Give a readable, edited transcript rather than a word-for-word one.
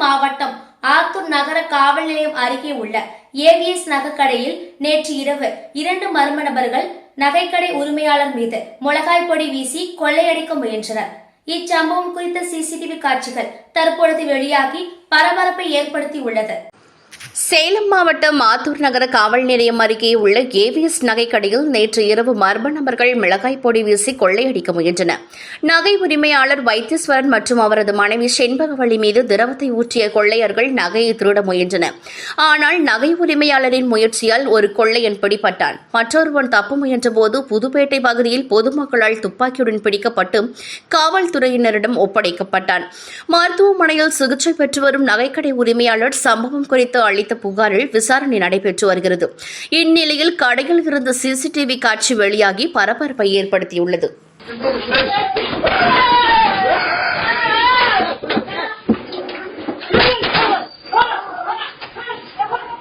மாவட்டம் ஆத்தூர் நகர காவல் நிலையம் அருகே உள்ள ஏவிஎஸ் நகைக்கடையில் நேற்று இரவு 2 மர்ம நபர்கள் நகைக்கடை உரிமையாளர் மீது மிளகாய் பொடி வீசி கொள்ளையடிக்க முயன்றனர். இச்சம்பவம் குறித்த சிசிடிவி காட்சிகள் தற்பொழுது வெளியாகி பரபரப்பை ஏற்படுத்தியுள்ளது. சேலம் மாவட்டம் ஆத்தூர் நகர காவல் நிலையம் அருகே உள்ள ஏவிஎஸ் நகைக்கடையில் நேற்று இரவு மர்ம நபர்கள் மிளகாய் பொடி வீசி கொள்ளையடிக்க முயன்றனர். நகை உரிமையாளர் வைத்தீஸ்வரன் மற்றும் அவரது மனைவி செண்பகவள்ளி மீது திரவத்தை ஊற்றிய கொள்ளையர்கள் நகையை திருட முயன்றனர். ஆனால் நகை உரிமையாளரின் முயற்சியால் ஒரு கொள்ளையன் பிடிபட்டான். மற்றொருவன் தப்ப முயன்றபோது புதுப்பேட்டை பகுதியில் பொதுமக்களால் துப்பாக்கியுடன் பிடிக்கப்பட்டு காவல்துறையினரிடம் ஒப்படைக்கப்பட்டான். மருத்துவமனையில் சிகிச்சை பெற்று வரும் நகைக்கடை உரிமையாளர் சம்பவம் குறித்து அளித்த புகாரில் விசாரணை நடைபெற்று வருகிறது. இந்நிலையில் கடையில் இருந்த சிசிடிவி காட்சி வெளியாகி பரபரப்பை ஏற்படுத்தியுள்ளது.